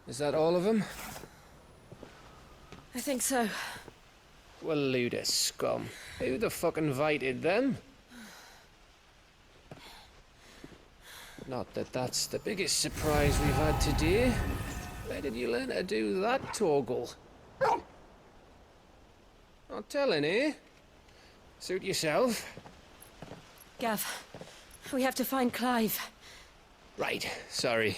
Is that all of them? I think so. Well, load of scum. Who the fuck invited them? Not that that's the biggest surprise we've had today. Where did you learn to do that, Torgal? Not telling, eh? Suit yourself. Gav, we have to find Clive. Right, sorry.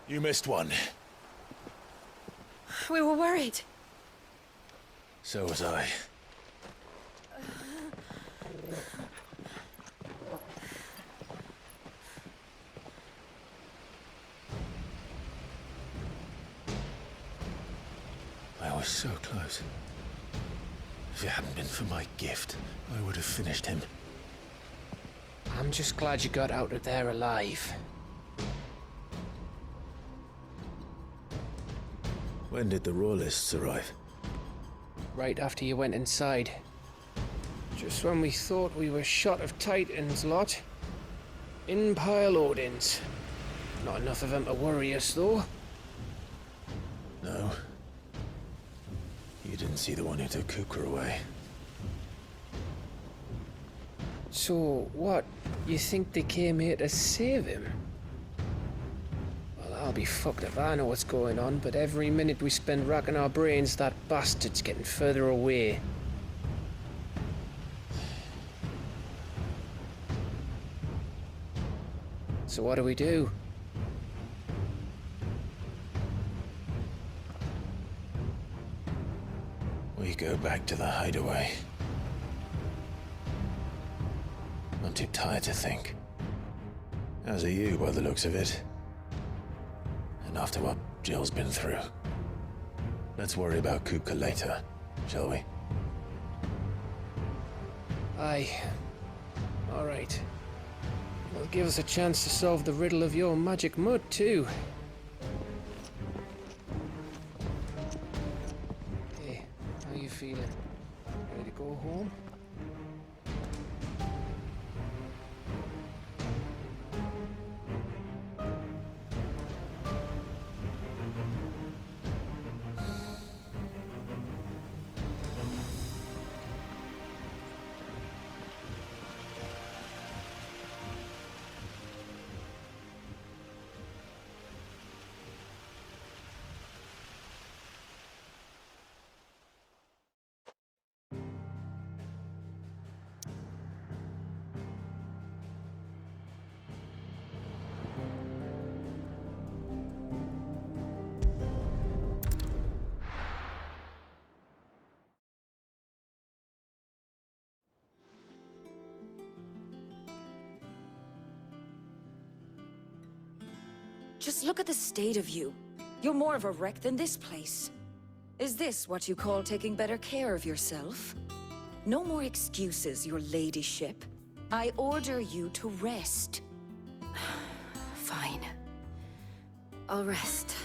You missed one. We were worried. So was I. I was so close. If it hadn't been for my gift, I would have finished him. I'm just glad you got out of there alive. When did the Royalists arrive? Right after you went inside. Just when we thought we were shot of Titans lot. In pile Odins. Not enough of them to worry us, though. No. You didn't see the one who took Kukra away. So, what? You think they came here to save him? Well, I'll be fucked if I know what's going on, but every minute we spend racking our brains, that bastard's getting further away. So what do we do? We go back to the hideaway. I'm too tired to think. As are you, by the looks of it. And after what Jill's been through. Let's worry about Kupka later, shall we? Aye. All right. Well, give us a chance to solve the riddle of your magic mud, too. Hey, how you feeling? Ready to go home? Just look at the state of you. You're more of a wreck than this place. Is this what you call taking better care of yourself? No more excuses, your ladyship. I order you to rest. Fine. I'll rest.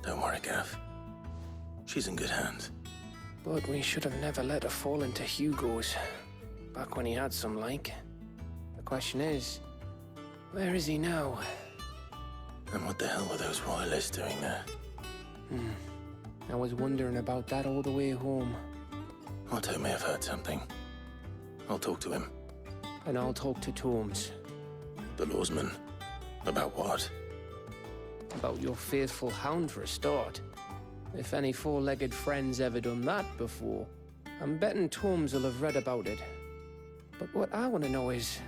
Don't worry, Gav. She's in good hands. But we should have never let her fall into Hugo's. Back when he had some like. The question is, where is he now? And what the hell were those royalists doing there? I was wondering about that all the way home. Otto may have heard something. I'll talk to him. And I'll talk to Torms. The lawsman. About what? About your faithful hound for a start. If any four-legged friend's ever done that before, I'm betting Torms will have read about it. But what I want to know is,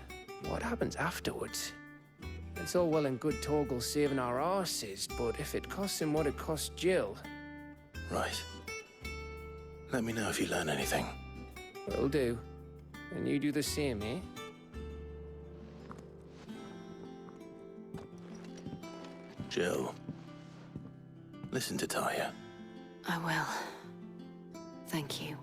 what happens afterwards? It's all well and good Torgal saving our arses, but if it costs him what it cost Jill... Right. Let me know if you learn anything. Will do. And you do the same, eh? Jill. Listen to Taya. I will. Thank you.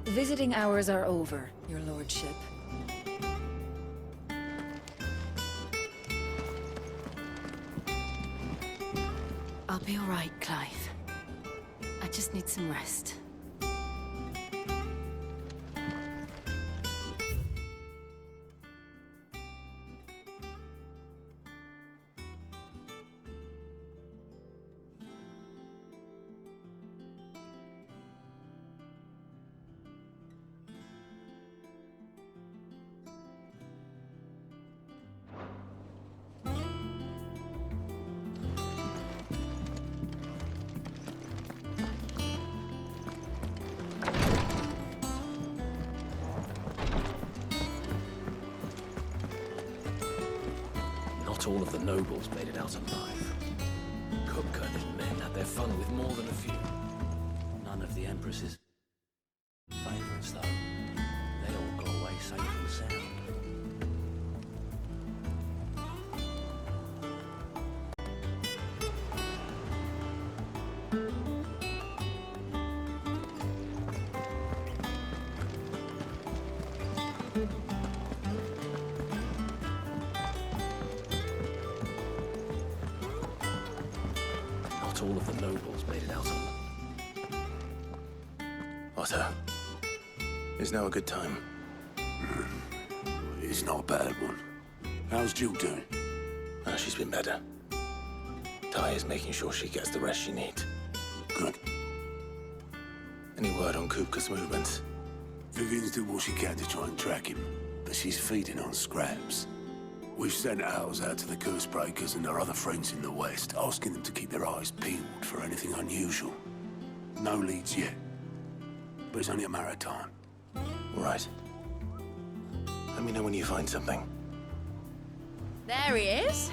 Visiting hours are over, your lordship. I'll be all right, Clive. I just need some rest. Not all of the nobles made it out alive. Kupka and his men had their fun with more than a few. None of the Empress's favorites, though. They all got away safe and sound. Not all of the nobles made it out alive. Otto, is now a good time? It's not a bad one. How's Jill doing? Oh, she's been better. Taya's making sure she gets the rest she needs. Good. Any word on Kupka's movements? Vivian's doing what she can to try and track him, but she's feeding on scraps. We've sent ours out to the Cursebreakers and our other friends in the West, asking them to keep their eyes peeled for anything unusual. No leads yet, but it's only a matter of time. Right. Let me know when you find something. There he is.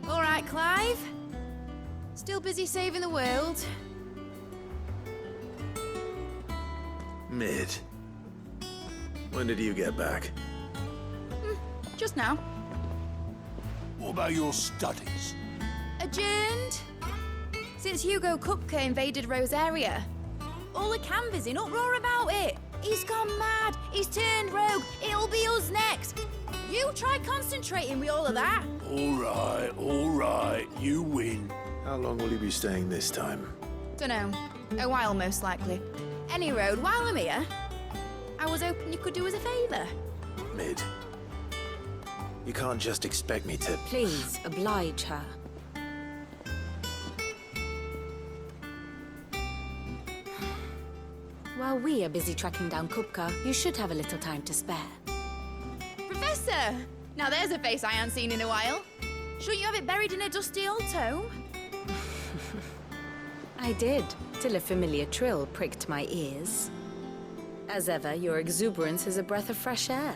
All right, Clive. Still busy saving the world. Mid. When did you get back? Just now. What about your studies? Adjourned. Since Hugo Kupka invaded Rosaria. All the camp is in uproar about it. He's gone mad. He's turned rogue. It'll be us next. You try concentrating with all of that. All right, you win. How long will you be staying this time? Dunno. A while, most likely. Any road, while I'm here, I was hoping you could do us a favour. Mid. You can't just expect me to... Please, oblige her. While we are busy tracking down Kupka, you should have a little time to spare. Professor! Now there's a face I haven't seen in a while. Shouldn't you have it buried in a dusty old tome? I did, till a familiar trill pricked my ears. As ever, your exuberance is a breath of fresh air,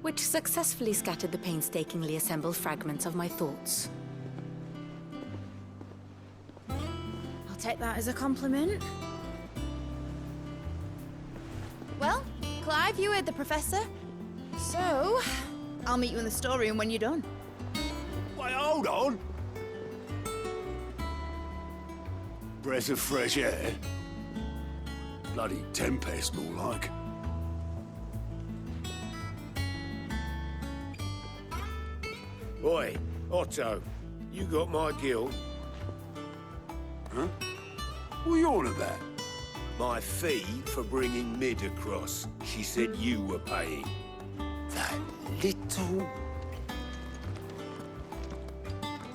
which successfully scattered the painstakingly assembled fragments of my thoughts. I'll take that as a compliment. Well, Clive, you heard the Professor. So, I'll meet you in the storeroom when you're done. Wait, hold on. breath of fresh air. Bloody tempest, more like. Oi, Otto, you got my guild? Huh? What are you on about? My fee for bringing Mid across. She said you were paying. That little...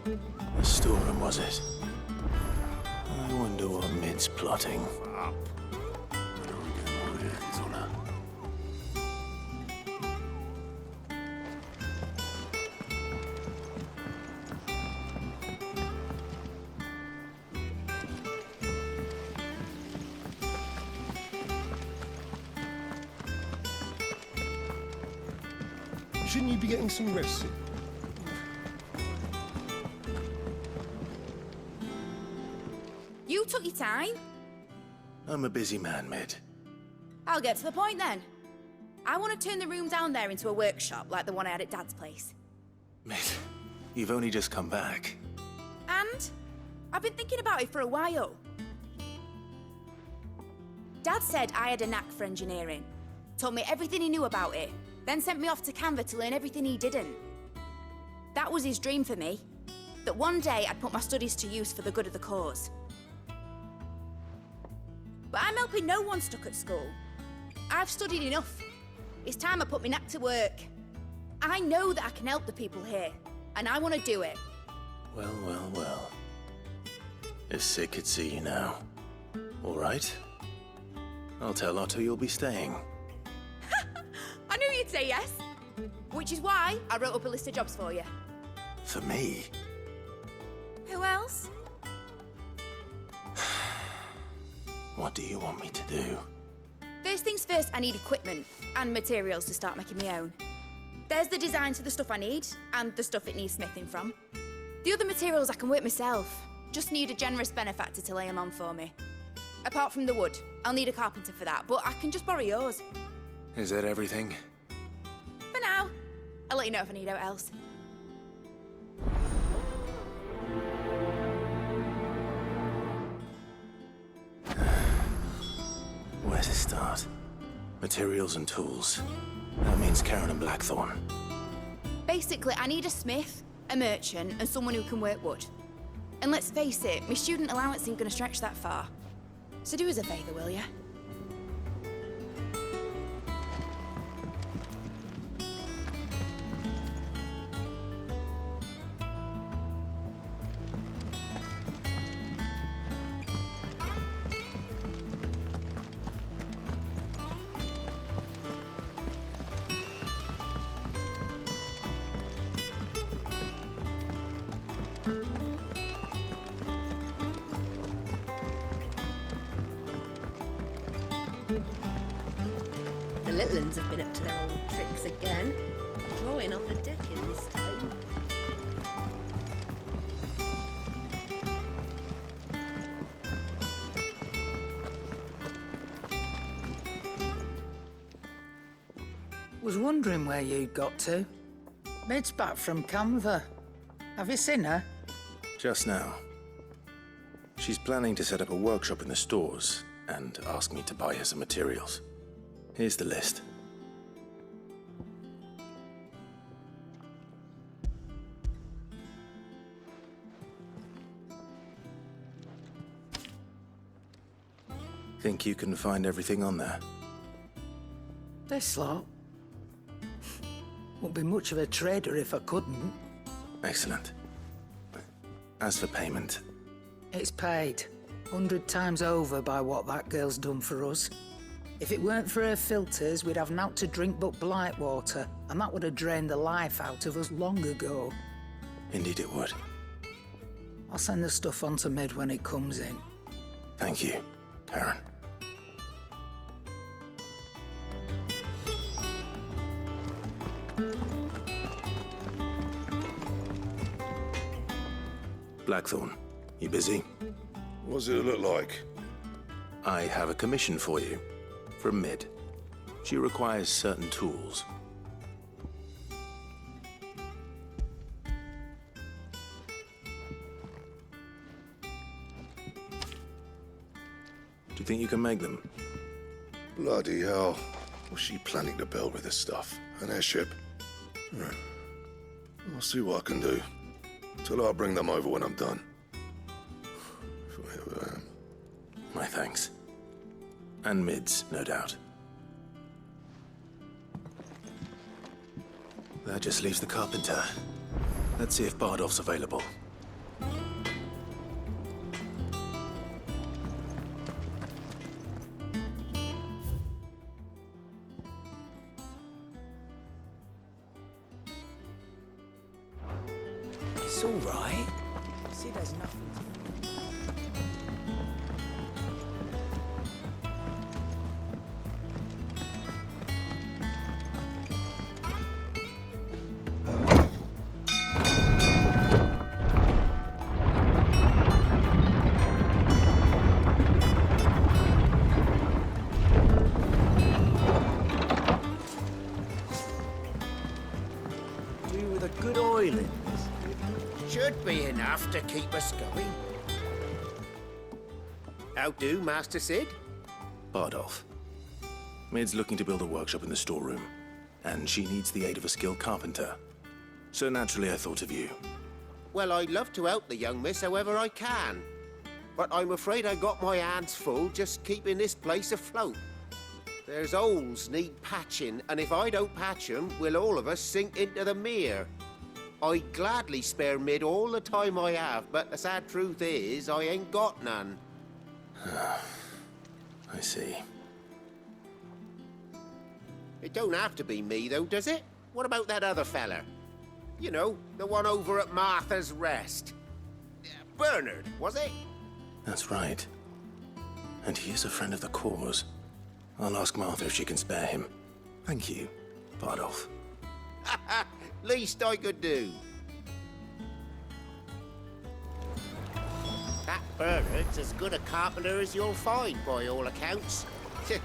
The storeroom, was it? I wonder what Mid's plotting. Up. When I get my hands on her. Shouldn't you be getting some rest soon? You took your time. I'm a busy man, Mid. I'll get to the point then. I want to turn the room down there into a workshop like the one I had at Dad's place. Mid, you've only just come back. And I've been thinking about it for a while. Dad said I had a knack for engineering, told me everything he knew about it, then sent me off to Canva to learn everything he didn't. That was his dream for me, that one day I'd put my studies to use for the good of the cause. But I'm helping no one stuck at school. I've studied enough. It's time I put my knack to work. I know that I can help the people here, and I want to do it. Well, well, well. If Sid could see you now. All right. I'll tell Otto you'll be staying. I knew you'd say yes. Which is why I wrote up a list of jobs for you. For me? Who else? What do you want me to do? First things first, I need equipment and materials to start making my own. There's the designs for the stuff I need, and the stuff it needs smithing from. The other materials I can work myself. Just need a generous benefactor to lay them on for me. Apart from the wood, I'll need a carpenter for that, but I can just borrow yours. Is that everything? For now. I'll let you know if I need out else. Where to start? Materials and tools. That means Karen and Blackthorn. Basically, I need a smith, a merchant, and someone who can work wood. And let's face it, my student allowance ain't gonna stretch that far. So do us a favour, will ya? The little ones have been up to their old tricks again. Drawing off the decking this time. Was wondering where you'd got to. Mid's back from Canva. Have you seen her? Just now. She's planning to set up a workshop in the stores and ask me to buy her some materials. Here's the list. Think you can find everything on there? This lot. Wouldn't be much of a trader if I couldn't. Excellent. As for payment, It's paid 100 times over by what that girl's done for us. If it weren't for her filters, we'd have naught to drink but blight water, and that would have drained the life out of us long ago. indeed it would. I'll send the stuff on to Mid when it comes in. Thank you, Karen. Blackthorn, you busy? What's it look like? I have a commission for you. From Mid. She requires certain tools. Do you think you can make them? Bloody hell. What's she planning to build with this stuff? An airship? Right. I'll see what I can do. Tell her I'll bring them over when I'm done. If I ever am. My thanks. And mids, no doubt. That just leaves the carpenter. Let's see if Bardolph's available. It's all right. See, there's nothing. Do with a good oiling. Should be enough to keep us going. How do, Master Sid? Bardolph. Mid's looking to build a workshop in the storeroom, and she needs the aid of a skilled carpenter. So naturally I thought of you. Well, I'd love to help the young miss however I can. But I'm afraid I got my hands full just keeping this place afloat. There's holes need patching, and if I don't patch 'em, we'll all of us sink into the mere. I'd gladly spare Mid all the time I have, but the sad truth is, I ain't got none. I see. It don't have to be me, though, does it? What about that other fella? You know, the one over at Martha's Rest. Bernard, was it? That's right. And he is a friend of the cause. I'll ask Martha if she can spare him. Thank you, Bardolph. Least I could do. That Bernard's as good a carpenter as you'll find, by all accounts.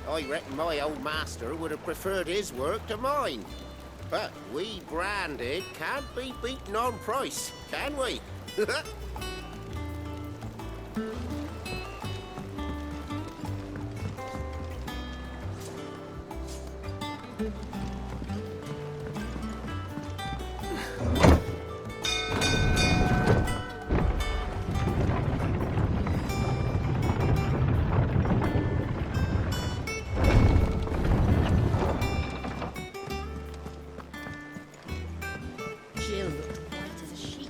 I reckon my old master would have preferred his work to mine. But we branded can't be beaten on price, can we? Jill looked white as a sheet.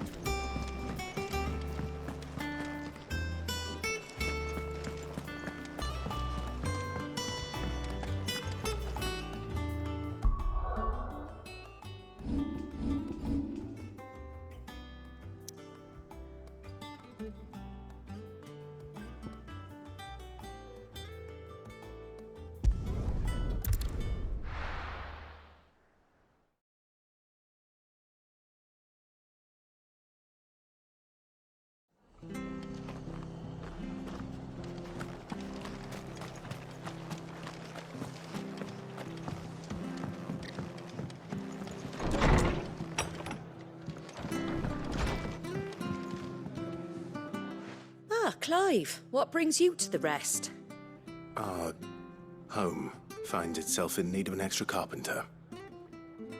Ah, Clive, what brings you to the Rest? Our home finds itself in need of an extra carpenter.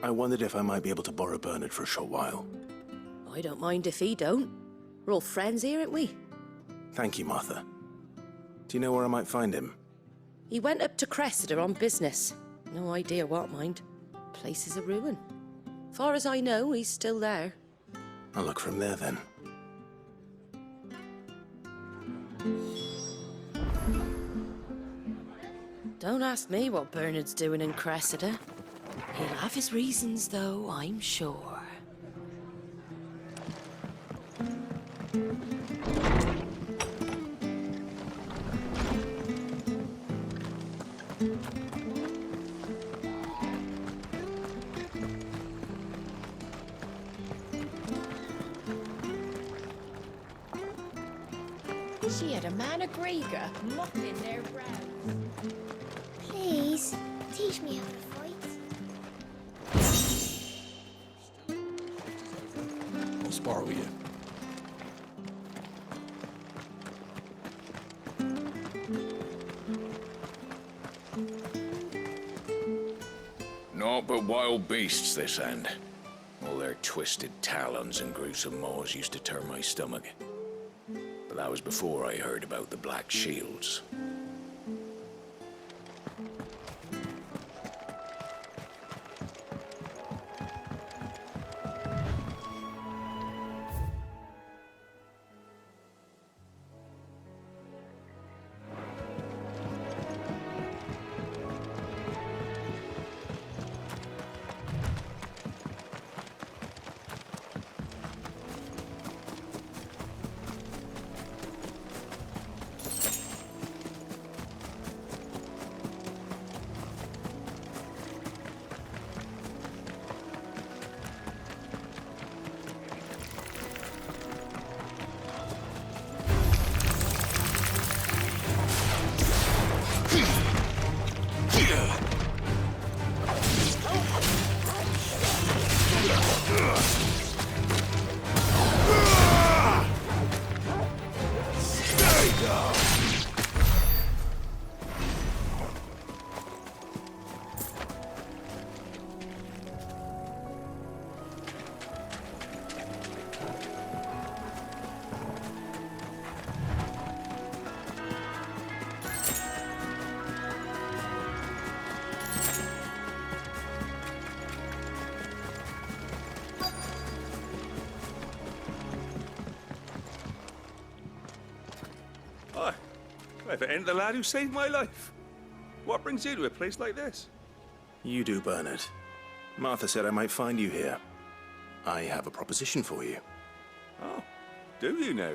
I wondered if I might be able to borrow Bernard for a short while. I don't mind if he don't. We're all friends here, aren't we? Thank you, Martha. Do you know where I might find him? He went up to Cressida on business. No idea what, mind. Place is a ruin. Far as I know, he's still there. I'll look from there then. Don't ask me what Bernard's doing in Cressida. He'll have his reasons, though, I'm sure. She had a man of Grieger mopping their brows. Please, teach me how to fight. I'll spar with you. Naught but wild beasts this end. All their twisted talons and gruesome maws used to turn my stomach. But that was before I heard about the Black Shields. If it ain't the lad who saved my life. What brings you to a place like this? You do, Bernard. Martha said I might find you here. I have a proposition for you. Oh, do you now?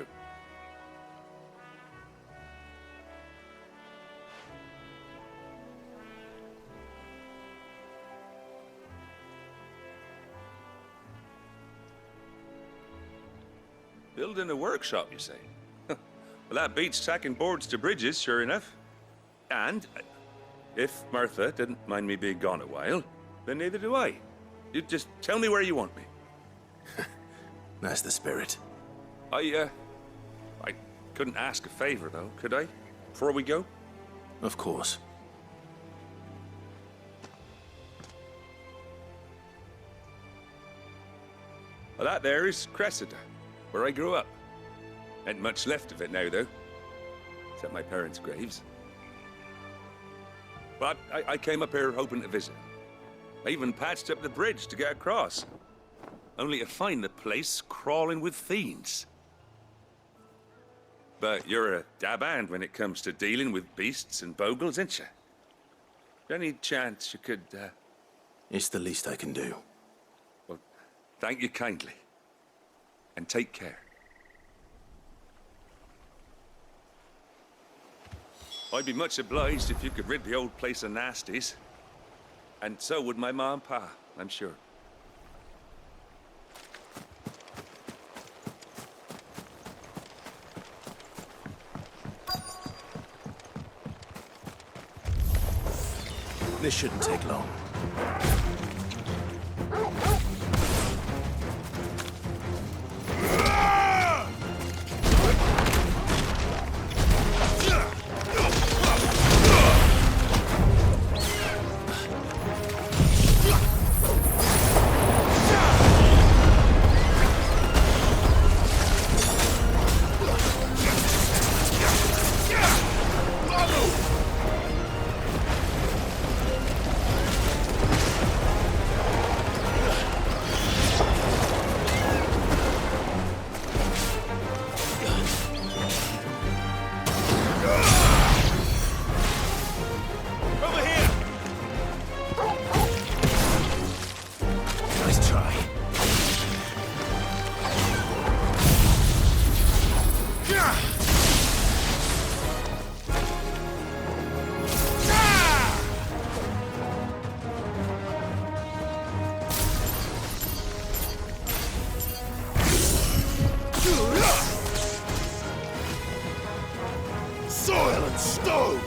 Building a workshop, you say? Well, that beats tacking boards to bridges, sure enough. And if Martha didn't mind me being gone a while, then neither do I. You just tell me where you want me. That's the spirit. I couldn't ask a favor, though, could I? Before we go? Of course. Well, that there is Cressida, where I grew up. Ain't much left of it now, though. Except my parents' graves. But I came up here hoping to visit. I even patched up the bridge to get across. Only to find the place crawling with fiends. But you're a dab hand when it comes to dealing with beasts and bogles, ain't you? Any chance you could, It's the least I can do. Well, thank you kindly. And take care. I'd be much obliged if you could rid the old place of nasties. And so would my ma and pa, I'm sure. This shouldn't take long. Soil and stone!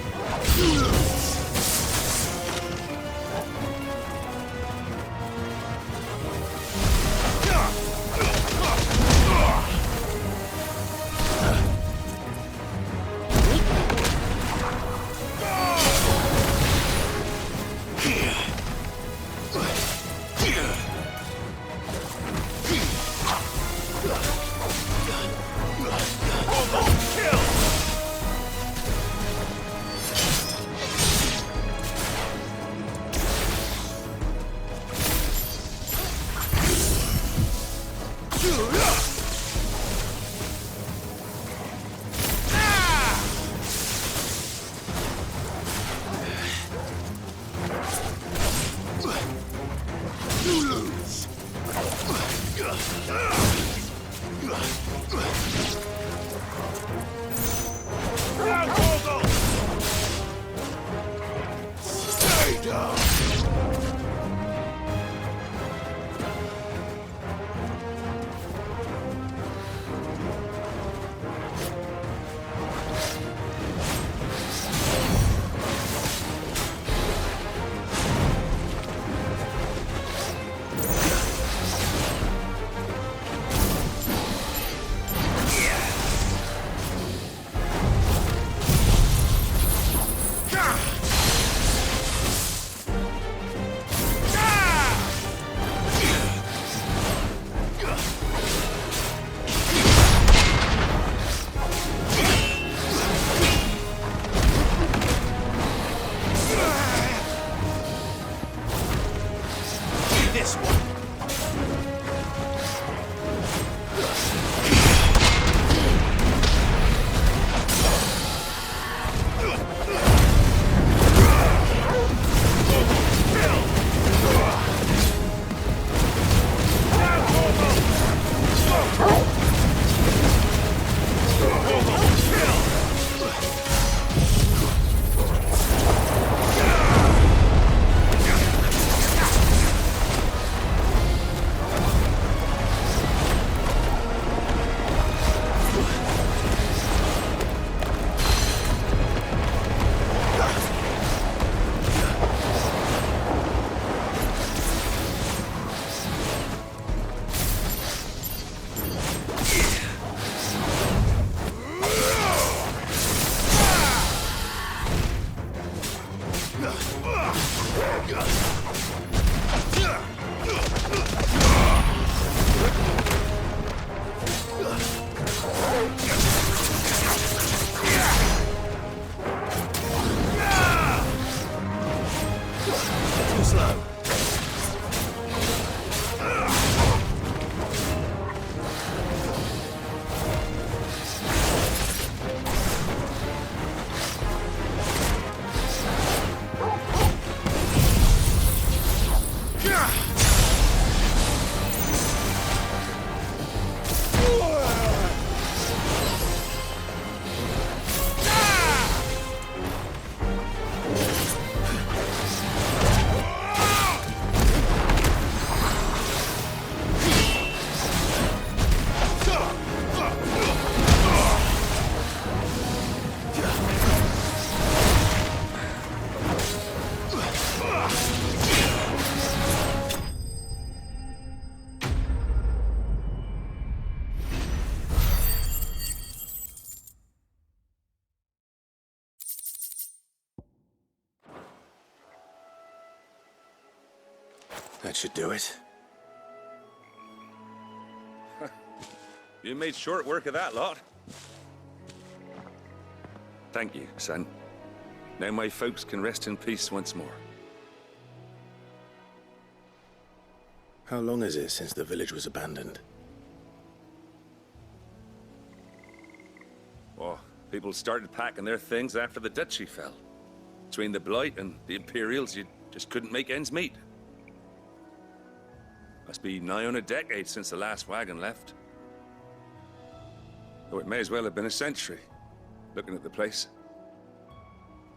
That should do it. You made short work of that lot. Thank you, son. Now my folks can rest in peace once more. How long is it since the village was abandoned? Oh, people started packing their things after the duchy fell. Between the Blight and the Imperials, you just couldn't make ends meet. Must be nigh on a decade since the last wagon left. Though it may as well have been a century, looking at the place.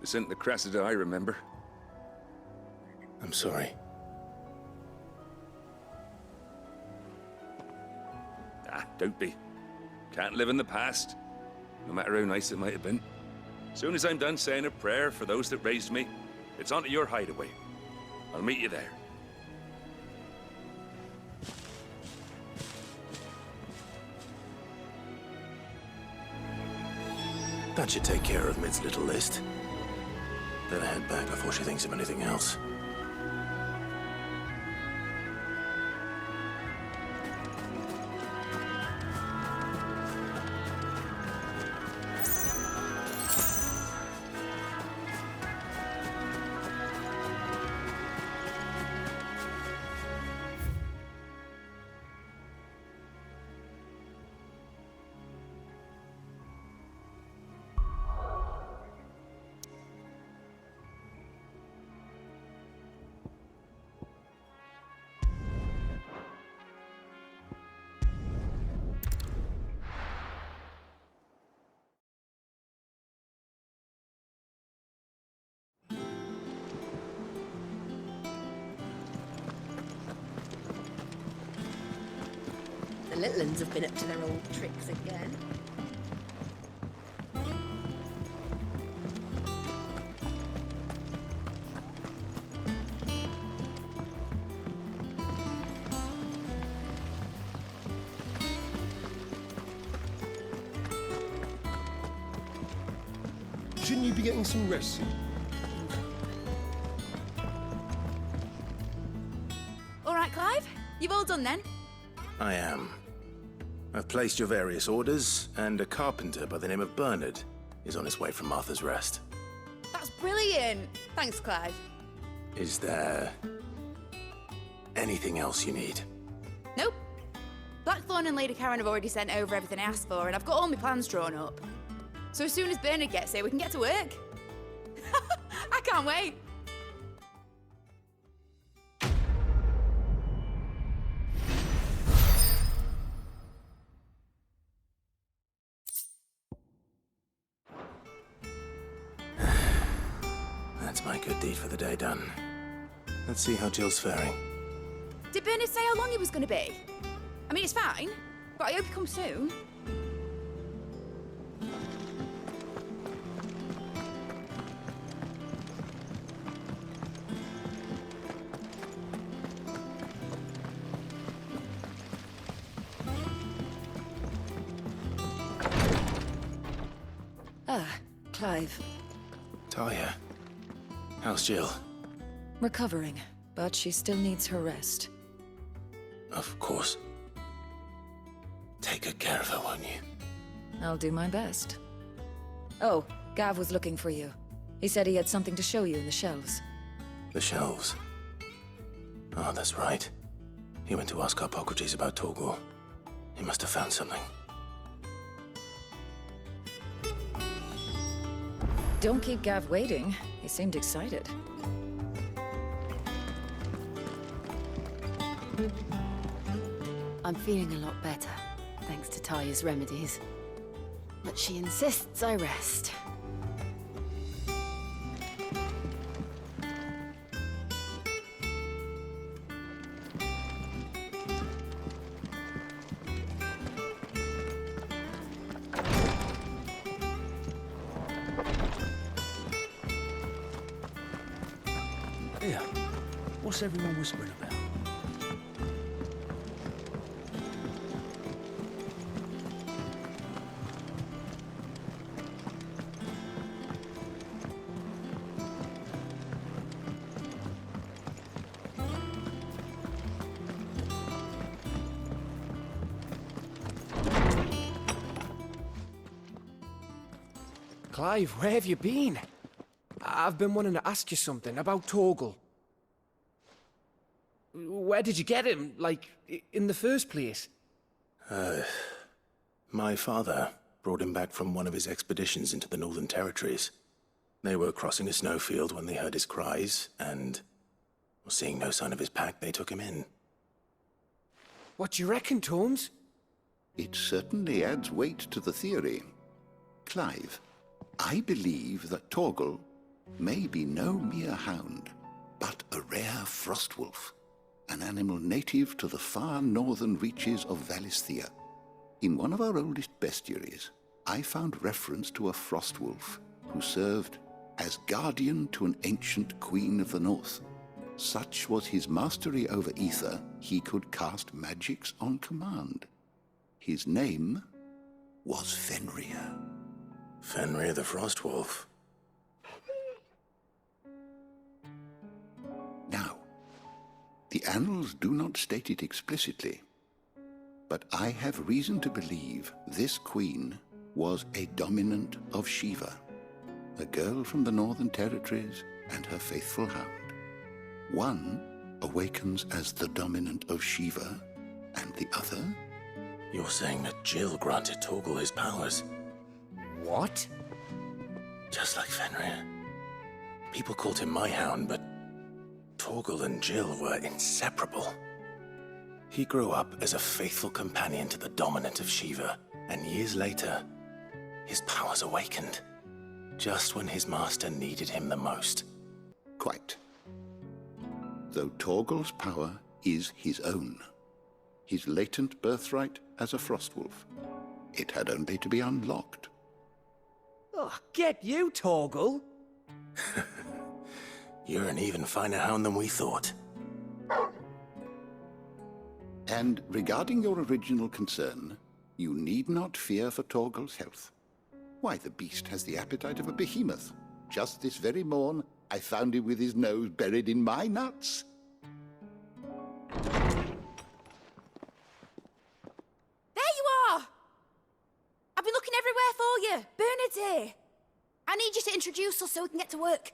This isn't the Cressida I remember. I'm sorry. Don't be. Can't live in the past, no matter how nice it might have been. Soon as I'm done saying a prayer for those that raised me, it's on to your hideaway. I'll meet you there. That should take care of Mid's little list. Better head back before she thinks of anything else. The little uns have been up to their old tricks again. Shouldn't you be getting some rest? All right, Clive? You've all done then? I am. I've placed your various orders, and a carpenter by the name of Bernard is on his way from Martha's Rest. That's brilliant. Thanks, Clive. Is there anything else you need? Nope. Blackthorn and Lady Karen have already sent over everything I asked for, and I've got all my plans drawn up. So as soon as Bernard gets here, we can get to work. I can't wait. That's my good deed for the day done. Let's see how Jill's faring. Did Bernard say how long he was going to be? I mean, it's fine, but I hope he comes soon. Ah, Clive. Talia, how's Jill? Recovering, but she still needs her rest. Of course. Take good care of her, won't you? I'll do my best. Oh, Gav was looking for you. He said he had something to show you in the shelves. The shelves. Oh, that's right. He went to ask Harpocrates about Torgor. He must have found something. Don't keep Gav waiting. He seemed excited. I'm feeling a lot better, thanks to Talia's remedies. But she insists I rest. Yeah. What's everyone whispering about? Clive, where have you been? I've been wanting to ask you something about Torgal. Where did you get him, like, in the first place? My father brought him back from one of his expeditions into the Northern Territories. They were crossing a snowfield when they heard his cries, and seeing no sign of his pack, they took him in. What do you reckon, Torms? It certainly adds weight to the theory. Clive, I believe that Torgal may be no mere hound, but a rare frostwolf, an animal native to the far northern reaches of Valisthea. In one of our oldest bestiaries, I found reference to a frostwolf who served as guardian to an ancient queen of the north. Such was his mastery over ether, he could cast magics on command. His name was Fenrir. Fenrir the Frostwolf. Now, the annals do not state it explicitly, but I have reason to believe this queen was a dominant of Shiva, a girl from the Northern Territories and her faithful hound. One awakens as the dominant of Shiva, and the other... You're saying that Jill granted Torgal his powers? What? Just like Fenrir. People called him my hound, but Torgal and Jill were inseparable. He grew up as a faithful companion to the dominant of Shiva, and years later, his powers awakened, just when his master needed him the most. Quite. Though Torgal's power is his own, his latent birthright as a Frostwolf, it had only to be unlocked. Oh, get you, Torgal! You're an even finer hound than we thought. And regarding your original concern, you need not fear for Torgal's health. Why, the beast has the appetite of a behemoth. Just this very morn, I found him with his nose buried in my nuts. There you are! I've been looking everywhere for you. Bernard's here. I need you to introduce us so we can get to work.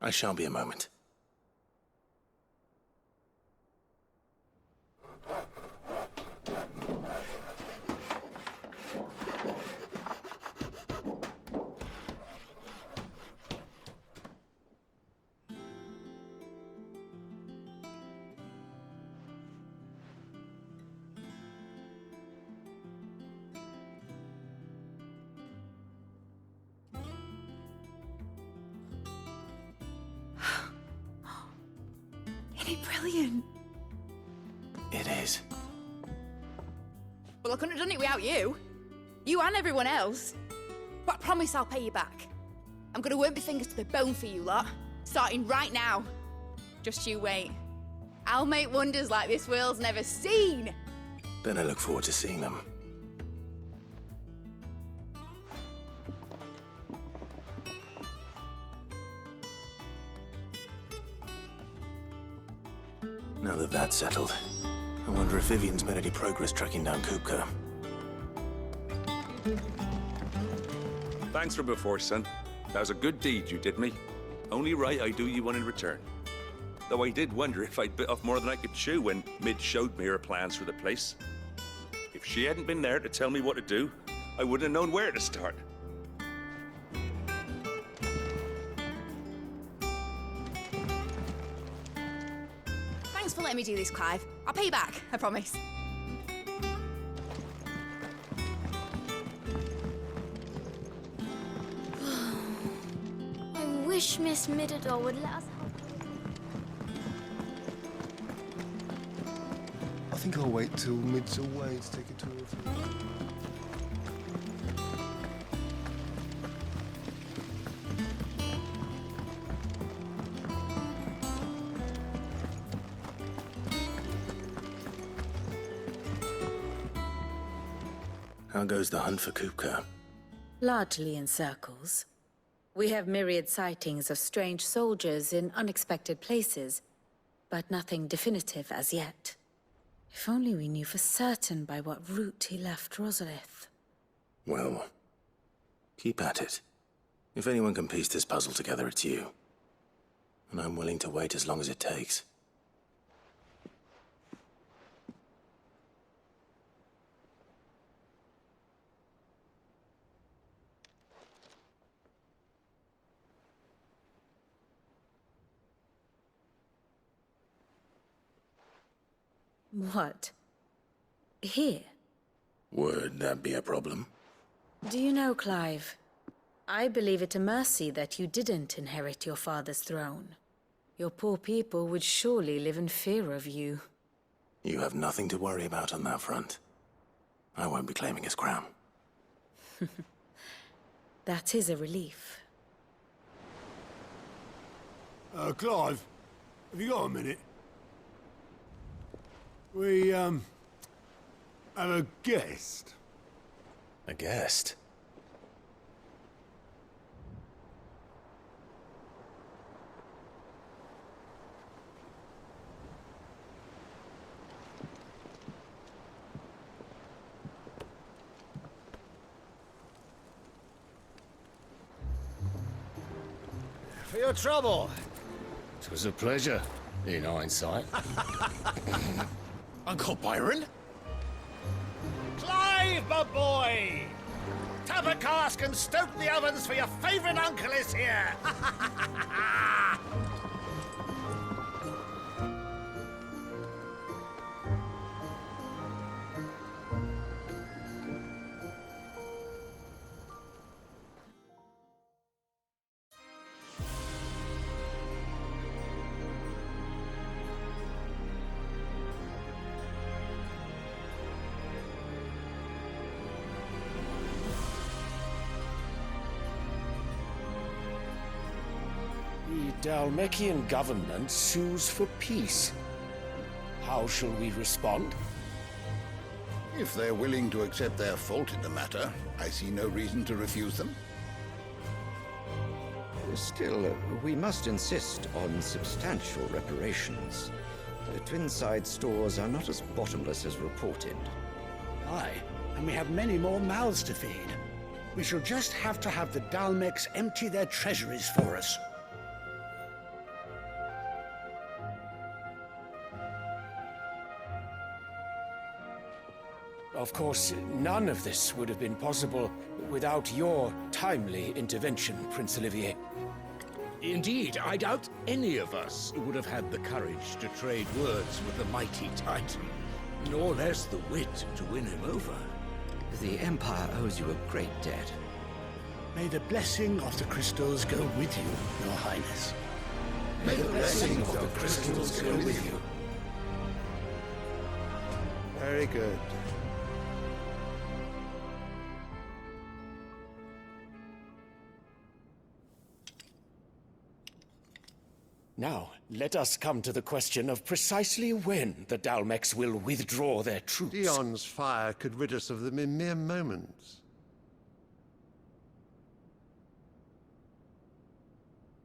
I shan't be a moment. Isn't it brilliant? It is. Well, I couldn't have done it without you. You and everyone else. But I promise I'll pay you back. I'm gonna work my fingers to the bone for you lot, starting right now. Just you wait. I'll make wonders like this world's never seen. Then I look forward to seeing them. Now that that's settled, I wonder if Vivian's made any progress tracking down Kupka. Thanks for before, son. That was a good deed you did me. Only right I do you one in return. Though I did wonder if I'd bit off more than I could chew when Mid showed me her plans for the place. If she hadn't been there to tell me what to do, I wouldn't have known where to start. Thanks for letting me do this, Clive. I'll pay you back, I promise. I wish Miss Middledore would let us help. I think I'll wait till Mid's away to take a tour of her. How goes the hunt for Kupka? Largely in circles. We have myriad sightings of strange soldiers in unexpected places, but nothing definitive as yet. If only we knew for certain by what route he left Rosalith. Well, Keep at it. If anyone can piece this puzzle together, it's you. And I'm willing to wait as long as it takes. What? Here? Would that be a problem? Do you know, Clive? I believe it a mercy that you didn't inherit your father's throne. Your poor people would surely live in fear of you. You have nothing to worry about on that front. I won't be claiming his crown. That is a relief. Clive, have you got a minute? We, have a guest. A guest? For your trouble. It was a pleasure, in hindsight. Uncle Byron? Clive, my boy! Tap a cask and stoke the ovens, for your favourite uncle is here! The Dalmekian government sues for peace. How shall we respond? If they're willing to accept their fault in the matter, I see no reason to refuse them. Still, we must insist on substantial reparations. The Twinside stores are not as bottomless as reported. Aye, and we have many more mouths to feed. We shall just have to have the Dalmeks empty their treasuries for us. Of course, none of this would have been possible without your timely intervention, Prince Olivier. Indeed, I doubt any of us would have had the courage to trade words with the mighty Titan, nor less the wit to win him over. The Empire owes you a great debt. May the blessing of the crystals go with you, Your Highness. May the blessing of the crystals go with you. Very good. Now, let us come to the question of precisely when the Dalmeks will withdraw their troops. Dion's fire could rid us of them in mere moments.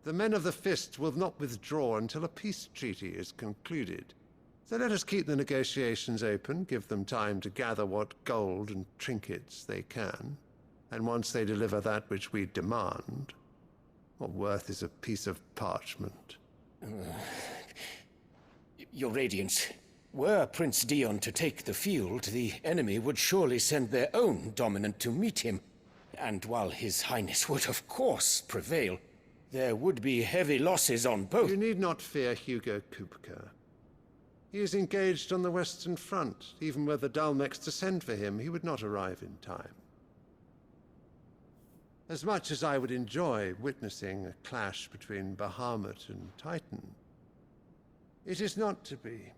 The men of the Fist will not withdraw until a peace treaty is concluded. So let us keep the negotiations open, give them time to gather what gold and trinkets they can. And once they deliver that which we demand, what worth is a piece of parchment? Your Radiance, were Prince Dion to take the field, the enemy would surely send their own dominant to meet him. And while His Highness would of course prevail, there would be heavy losses on both. You need not fear Hugo Kupka. He is engaged on the Western Front. Even were the Dalmeks to send for him, he would not arrive in time. As much as I would enjoy witnessing a clash between Bahamut and Titan, it is not to be.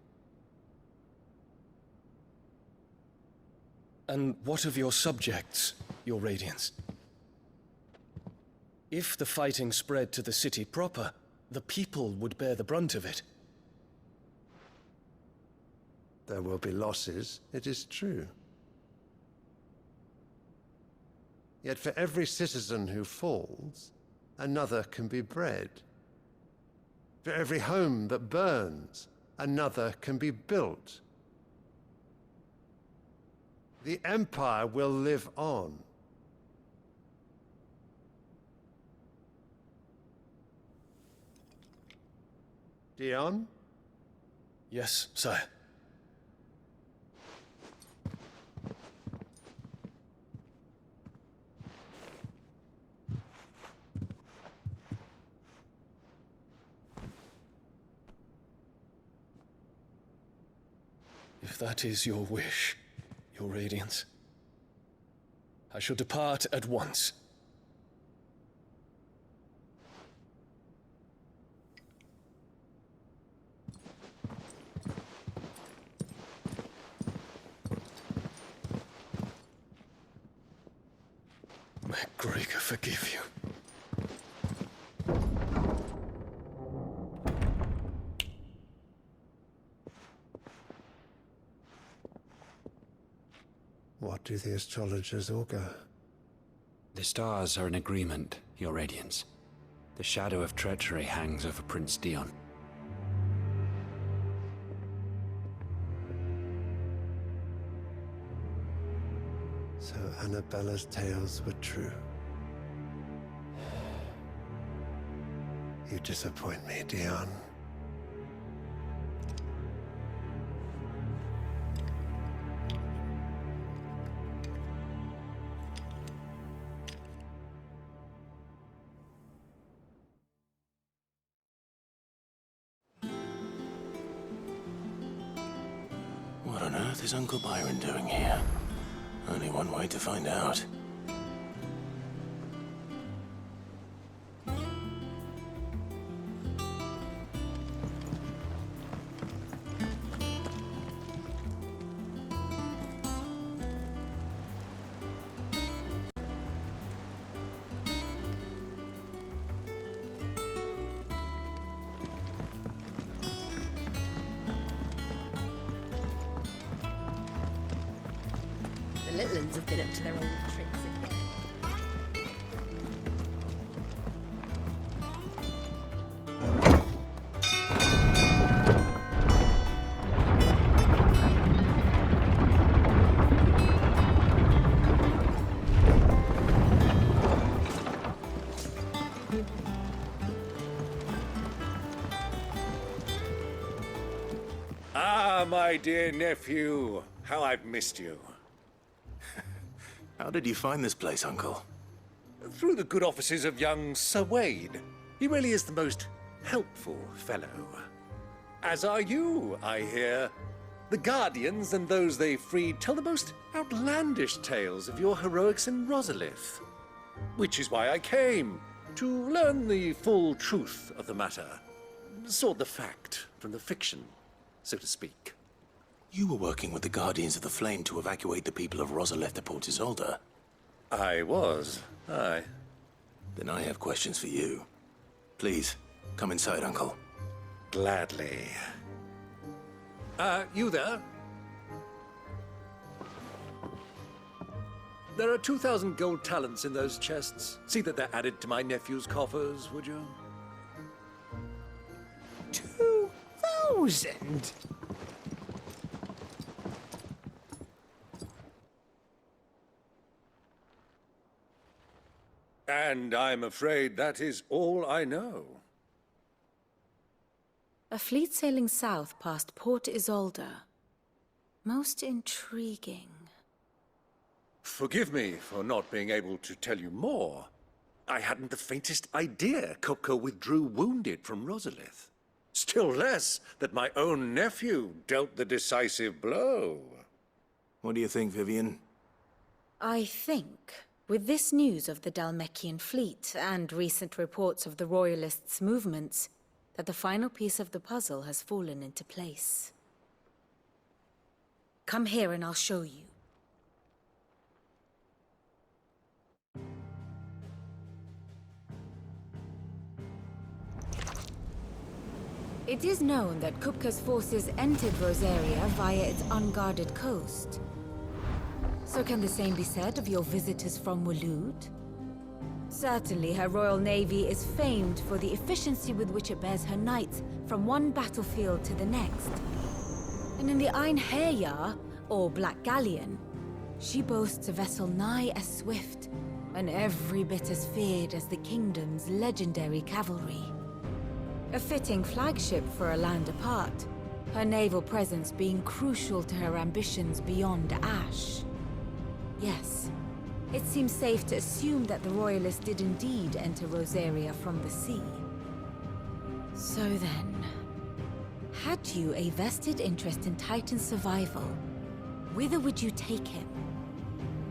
And what of your subjects, Your Radiance? If the fighting spread to the city proper, the people would bear the brunt of it. There will be losses, it is true. Yet for every citizen who falls, another can be bred. For every home that burns, another can be built. The Empire will live on. Dion? Yes, sire. If that is your wish, Your Radiance, I shall depart at once. May Gregor forgive you. What do the astrologers augur? The stars are in agreement, Your Radiance. The shadow of treachery hangs over Prince Dion. So Annabella's tales were true. You disappoint me, Dion. What on earth is Uncle Byron doing here? Only one way to find out. The little ones have been up to their old tricks again. Ah, my dear nephew, how I've missed you. How did you find this place, Uncle? Through the good offices of young Sir Wade. He really is the most helpful fellow. As are you, I hear. The Guardians and those they freed tell the most outlandish tales of your heroics in Rosalith. Which is why I came, to learn the full truth of the matter. Sort the fact from the fiction, so to speak. You were working with the Guardians of the Flame to evacuate the people of Rosalith to Port Isolde. I was, aye. Then I have questions for you. Please, come inside, Uncle. Gladly. You there? There are 2,000 gold talents in those chests. See that they're added to my nephew's coffers, would you? 2,000? And I'm afraid that is all I know. A fleet sailing south past Port Isolde. Most intriguing. Forgive me for not being able to tell you more. I hadn't the faintest idea Kopko withdrew wounded from Rosalith. Still less that my own nephew dealt the decisive blow. What do you think, Vivian? I think, with this news of the Dhalmekian fleet and recent reports of the Royalists' movements, that the final piece of the puzzle has fallen into place. Come here and I'll show you. It is known that Kupka's forces entered Rosaria via its unguarded coast. So can the same be said of your visitors from Waloed? Certainly, her Royal Navy is famed for the efficiency with which it bears her knights from one battlefield to the next. And in the Einherjar, or Black Galleon, she boasts a vessel nigh as swift and every bit as feared as the kingdom's legendary cavalry. A fitting flagship for a land apart, her naval presence being crucial to her ambitions beyond Ash. Yes, it seems safe to assume that the Royalists did indeed enter Rosaria from the sea. So then, had you a vested interest in Titan's survival, whither would you take him?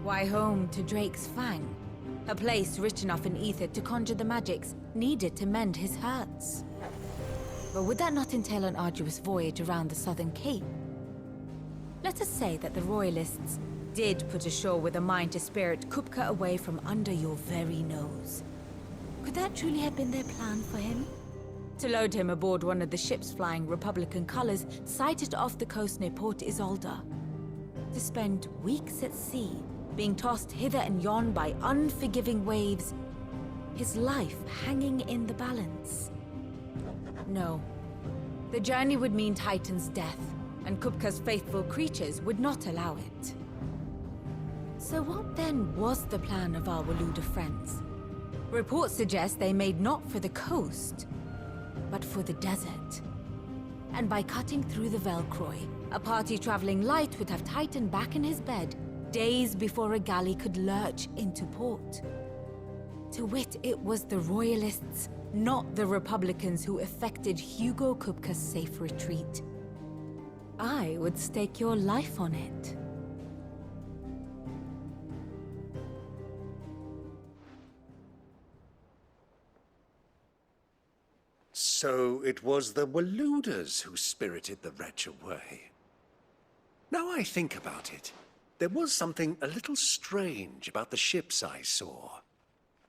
Why, home to Drake's Fang, a place rich enough in ether to conjure the magics needed to mend his hurts. But would that not entail an arduous voyage around the southern cape? Let us say that the Royalists did put ashore with a mind to spirit Kupka away from under your very nose. Could that truly have been their plan for him? To load him aboard one of the ships flying Republican colors sighted off the coast near Port Isolde? To spend weeks at sea, being tossed hither and yon by unforgiving waves, his life hanging in the balance? No. The journey would mean Titan's death, and Kupka's faithful creatures would not allow it. So what then was the plan of our Waluda friends? Reports suggest they made not for the coast, but for the desert. And by cutting through the Velcroy, a party traveling light would have Titan back in his bed days before a galley could lurch into port. To wit, it was the Royalists, not the Republicans, who effected Hugo Kupka's safe retreat. I would stake your life on it. So it was the Waludas who spirited the wretch away. Now I think about it, there was something a little strange about the ships I saw.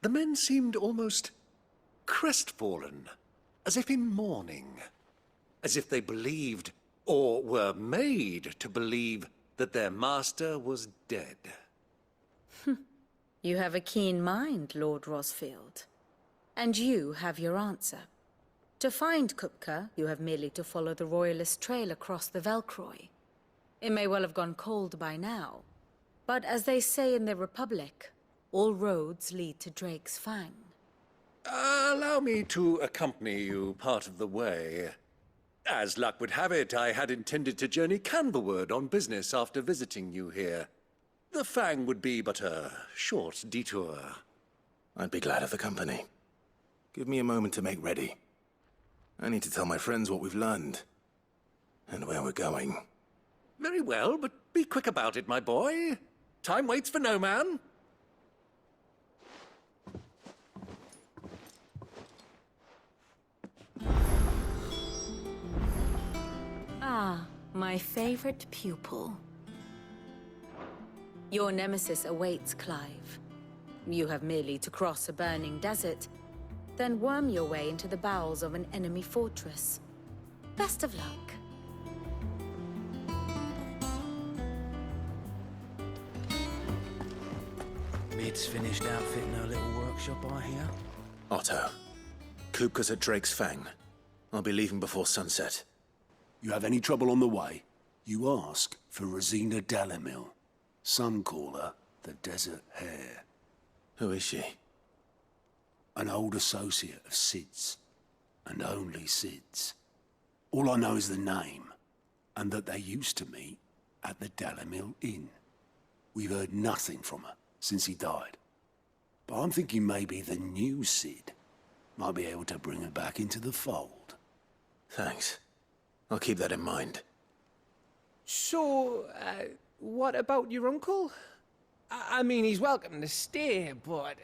The men seemed almost crestfallen, as if in mourning, as if they believed, or were made to believe, that their master was dead. You have a keen mind, Lord Rosfield. And you have your answer. To find Kupka, you have merely to follow the Royalist trail across the Velcroy. It may well have gone cold by now, but as they say in the Republic, all roads lead to Drake's Fang. Allow me to accompany you part of the way. As luck would have it, I had intended to journey Candlewood on business after visiting you here. The Fang would be but a short detour. I'd be glad of the company. Give me a moment to make ready. I need to tell my friends what we've learned, and where we're going. Very well, but be quick about it, my boy. Time waits for no man. Ah, my favorite pupil. Your nemesis awaits, Clive. You have merely to cross a burning desert, then worm your way into the bowels of an enemy fortress. Best of luck. Mid's finished outfitting her little workshop, I hear. Otto, Kupka's at Drake's Fang. I'll be leaving before sunset. You have any trouble on the way, you ask for Rosina Dalamil. Some call her the Desert Hare. Who is she? An old associate of Sid's, and only Sid's. All I know is the name, and that they used to meet at the Dalamil Inn. We've heard nothing from her since he died. But I'm thinking maybe the new Sid might be able to bring her back into the fold. Thanks. I'll keep that in mind. So, what about your uncle? I mean, he's welcome to stay, but...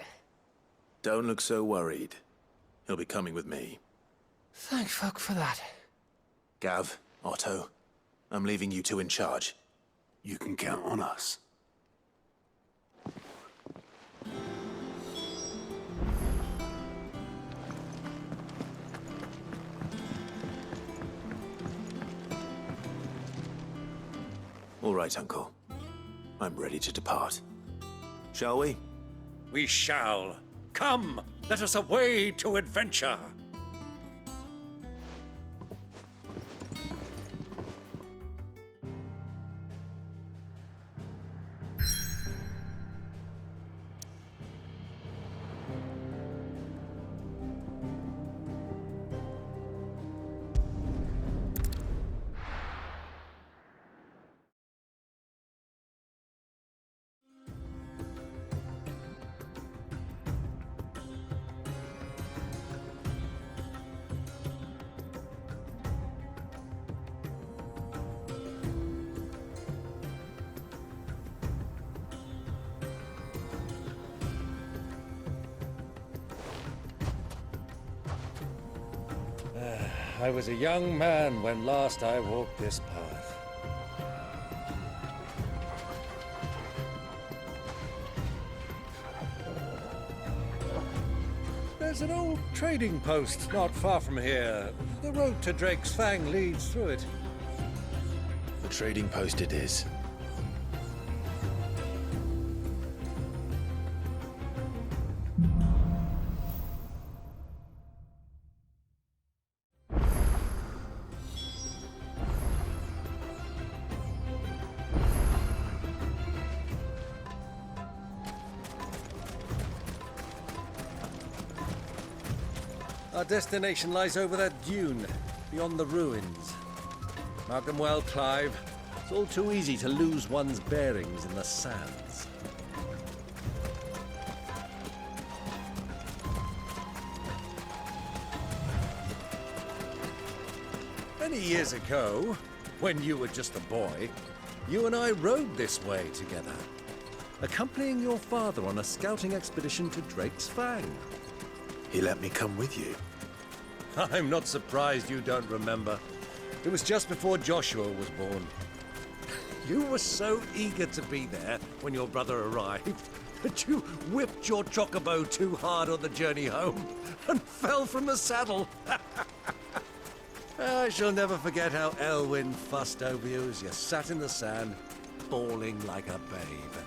Don't look so worried. He'll be coming with me. Thank fuck for that. Gav, Otto, I'm leaving you two in charge. You can count on us. All right, Uncle. I'm ready to depart. Shall we? We shall. Come, let us away to adventure. I was a young man when last I walked this path. There's an old trading post not far from here. The road to Drake's Fang leads through it. The trading post it is. Our destination lies over that dune, beyond the ruins. Mark them well, Clive. It's all too easy to lose one's bearings in the sands. Many years ago, when you were just a boy, you and I rode this way together, accompanying your father on a scouting expedition to Drake's Fang. He let me come with you. I'm not surprised you don't remember. It was just before Joshua was born. You were so eager to be there when your brother arrived that you whipped your chocobo too hard on the journey home and fell from the saddle. I shall never forget how Elwyn fussed over you as you sat in the sand, bawling like a babe.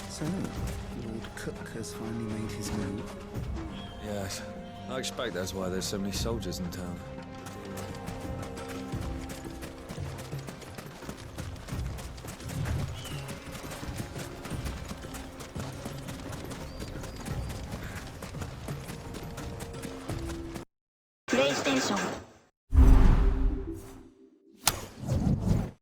So, Lord Cook has finally made his move. Yes. I expect that's why there's so many soldiers in town. PlayStation